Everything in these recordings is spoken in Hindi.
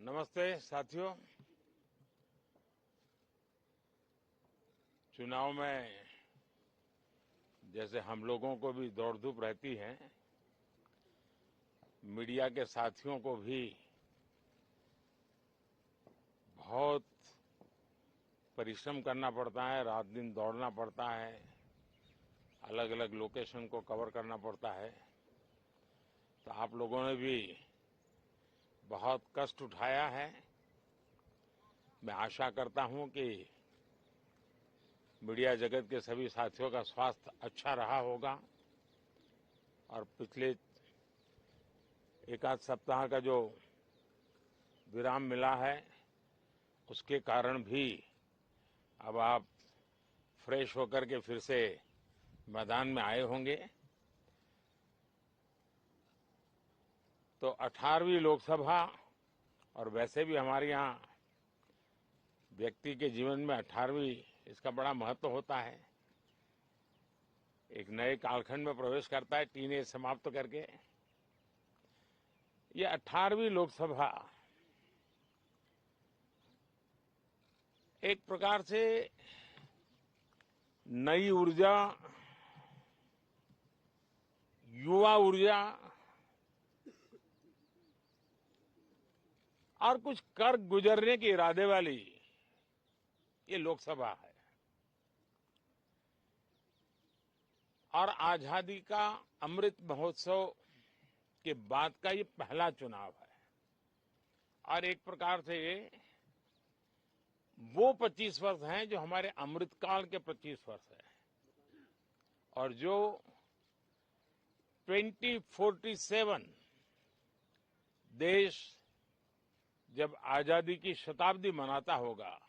नमस्ते साथियों। चुनाव में जैसे हम लोगों को भी दौड़ धूप रहती है, मीडिया के साथियों को भी बहुत परिश्रम करना पड़ता है, रात दिन दौड़ना पड़ता है, अलग अलग लोकेशन को कवर करना पड़ता है। तो आप लोगों ने भी बहुत कष्ट उठाया है। मैं आशा करता हूं कि मीडिया जगत के सभी साथियों का स्वास्थ्य अच्छा रहा होगा और पिछले एक आध सप्ताह का जो विराम मिला है उसके कारण भी अब आप फ्रेश होकर के फिर से मैदान में आए होंगे। तो 18वीं लोकसभा, और वैसे भी हमारे यहाँ व्यक्ति के जीवन में 18वीं इसका बड़ा महत्व होता है। एक नए कालखंड में प्रवेश करता है, टीनेज समाप्त करके। ये 18वीं लोकसभा एक प्रकार से नई ऊर्जा, युवा ऊर्जा और कुछ कर गुजरने के इरादे वाली ये लोकसभा है और आजादी का अमृत महोत्सव के बाद का ये पहला चुनाव है। और एक प्रकार से वो 25 वर्ष हैं जो हमारे अमृतकाल के 25 वर्ष हैं और जो 2047 देश जब आजादी की शताब्दी मनाता होगा,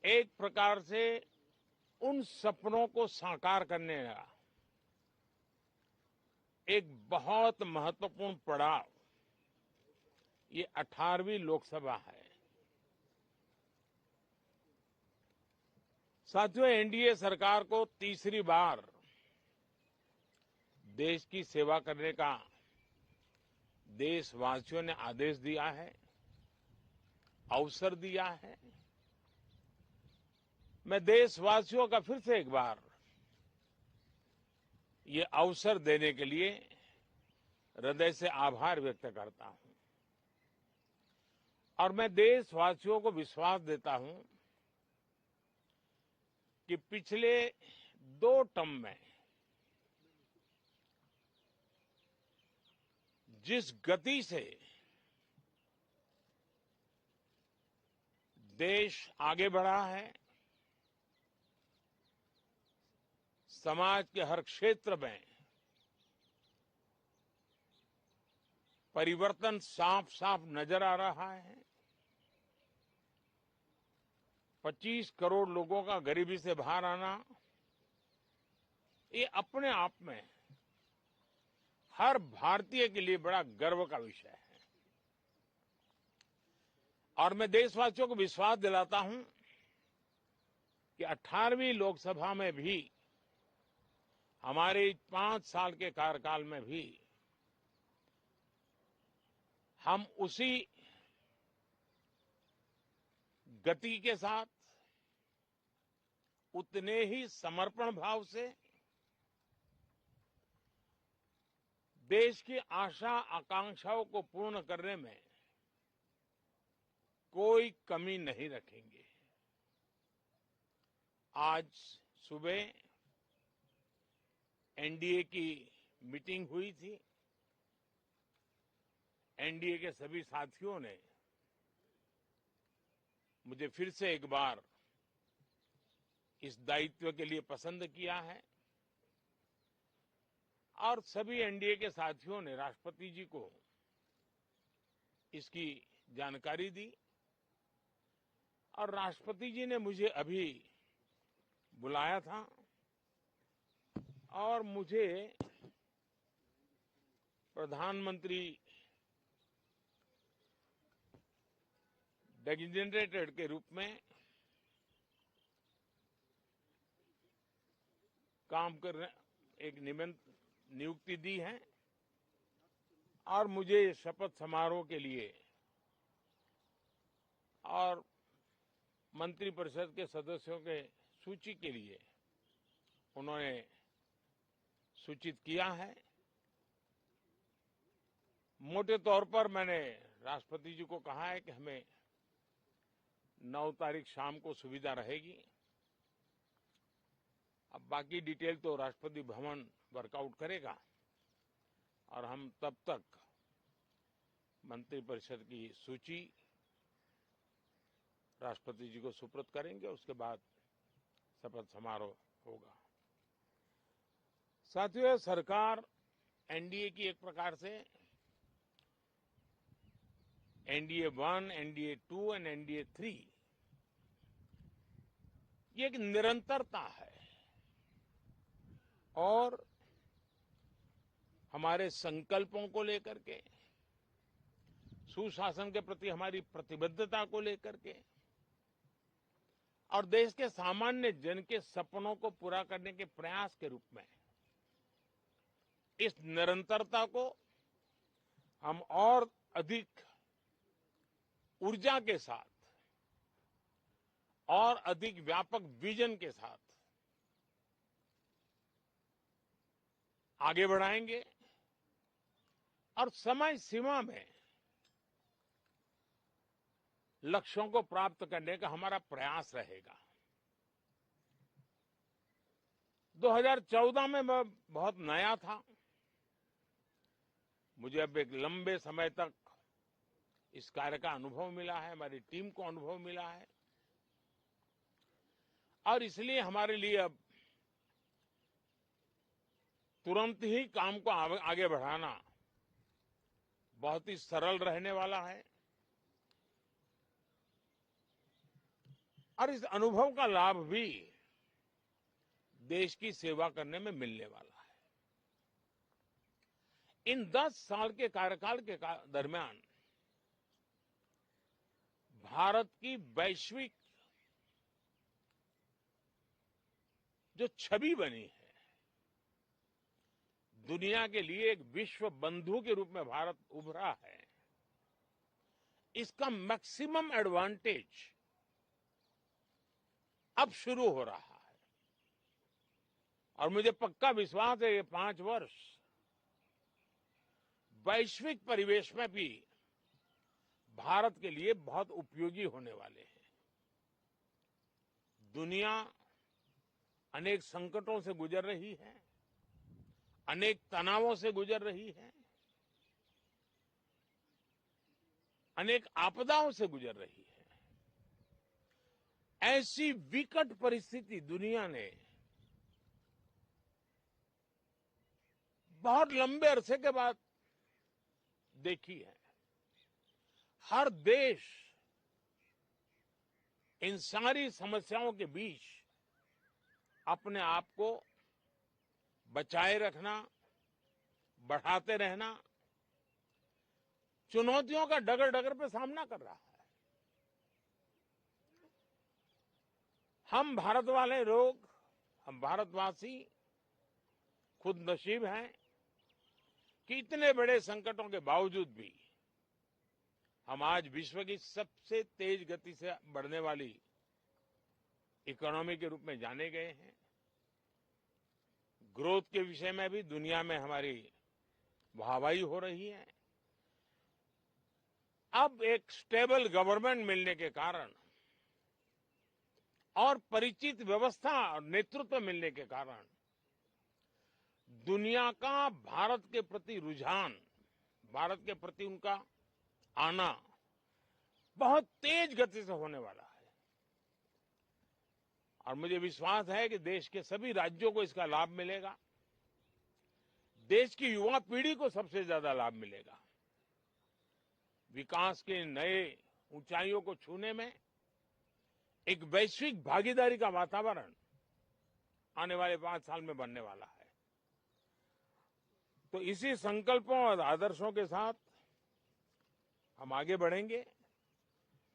एक प्रकार से उन सपनों को साकार करने का एक बहुत महत्वपूर्ण पड़ाव ये 18वीं लोकसभा है। साथियों, एनडीए सरकार को तीसरी बार देश की सेवा करने का देशवासियों ने आदेश दिया है, अवसर दिया है। मैं देशवासियों का फिर से एक बार ये अवसर देने के लिए हृदय से आभार व्यक्त करता हूं और मैं देशवासियों को विश्वास देता हूं कि पिछले 2 टर्म में जिस गति से देश आगे बढ़ा है, समाज के हर क्षेत्र में परिवर्तन साफ साफ नजर आ रहा है। 25 करोड़ लोगों का गरीबी से बाहर आना, ये अपने आप में हर भारतीय के लिए बड़ा गर्व का विषय है। और मैं देशवासियों को विश्वास दिलाता हूं कि 18वीं लोकसभा में भी, हमारे 5 साल के कार्यकाल में भी, हम उसी गति के साथ, उतने ही समर्पण भाव से देश की आशा आकांक्षाओं को पूर्ण करने में कोई कमी नहीं रखेंगे। आज सुबह एनडीए की मीटिंग हुई थी। एनडीए के सभी साथियों ने मुझे फिर से एक बार इस दायित्व के लिए पसंद किया है और सभी एनडीए के साथियों ने राष्ट्रपति जी को इसकी जानकारी दी और राष्ट्रपति जी ने मुझे अभी बुलाया था और मुझे प्रधानमंत्री डेजिग्नेटेड के रूप में काम करने एक नियुक्ति दी है और मुझे शपथ समारोह के लिए और मंत्रिपरिषद के सदस्यों के सूची के लिए उन्होंने सूचित किया है। मोटे तौर पर मैंने राष्ट्रपति जी को कहा है कि हमें 9 तारीख शाम को सुविधा रहेगी। अब बाकी डिटेल तो राष्ट्रपति भवन वर्कआउट करेगा और हम तब तक मंत्रिपरिषद की सूची राष्ट्रपति जी को सुपुर्द करेंगे। उसके बाद शपथ समारोह होगा। साथियों, सरकार एनडीए की एक प्रकार से एनडीए 1, एनडीए 2 और एनडीए 3 ये एक निरंतरता है और हमारे संकल्पों को लेकर के, सुशासन के प्रति हमारी प्रतिबद्धता को लेकर के और देश के सामान्य जन के सपनों को पूरा करने के प्रयास के रूप में इस निरंतरता को हम और अधिक ऊर्जा के साथ और अधिक व्यापक विजन के साथ आगे बढ़ाएंगे और समय सीमा में लक्ष्यों को प्राप्त करने का हमारा प्रयास रहेगा। 2014 में मैं बहुत नया था। मुझे अब एक लंबे समय तक इस कार्य का अनुभव मिला है, हमारी टीम को अनुभव मिला है और इसलिए हमारे लिए अब तुरंत ही काम को आगे बढ़ाना बहुत ही सरल रहने वाला है और इस अनुभव का लाभ भी देश की सेवा करने में मिलने वाला है। इन 10 साल के कार्यकाल के दरमियान भारत की वैश्विक जो छवि बनी है, दुनिया के लिए एक विश्व बंधु के रूप में भारत उभरा है, इसका मैक्सिमम एडवांटेज अब शुरू हो रहा है और मुझे पक्का विश्वास है ये 5 वर्ष वैश्विक परिवेश में भी भारत के लिए बहुत उपयोगी होने वाले हैं। दुनिया अनेक संकटों से गुजर रही है, अनेक तनावों से गुजर रही है, अनेक आपदाओं से गुजर रही है। ऐसी विकट परिस्थिति दुनिया ने बहुत लंबे अरसे के बाद देखी है। हर देश इन सारी समस्याओं के बीच अपने आप को बचाए रखना, बढ़ाते रहना, चुनौतियों का डगर डगर पे सामना कर रहा है। हम भारत वाले लोग, हम भारतवासी खुद नसीब हैं कि इतने बड़े संकटों के बावजूद भी हम आज विश्व की सबसे तेज गति से बढ़ने वाली इकोनॉमी के रूप में जाने गए हैं। ग्रोथ के विषय में भी दुनिया में हमारी वाहवाही हो रही है। अब एक स्टेबल गवर्नमेंट मिलने के कारण और परिचित व्यवस्था और नेतृत्व मिलने के कारण दुनिया का भारत के प्रति रुझान, भारत के प्रति उनका आना बहुत तेज गति से होने वाला है और मुझे विश्वास है कि देश के सभी राज्यों को इसका लाभ मिलेगा। देश की युवा पीढ़ी को सबसे ज्यादा लाभ मिलेगा। विकास के नए ऊंचाइयों को छूने में एक वैश्विक भागीदारी का वातावरण आने वाले 5 साल में बनने वाला है। तो इसी संकल्पों और आदर्शों के साथ हम आगे बढ़ेंगे।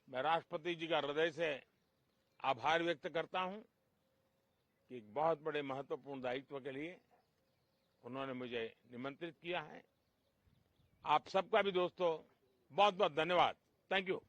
मैं राष्ट्रपति जी का हृदय से आभार व्यक्त करता हूं कि एक बहुत बड़े महत्वपूर्ण दायित्व के लिए उन्होंने मुझे निमंत्रित किया है आप सबका भी दोस्तों बहुत बहुत धन्यवाद। Thank you.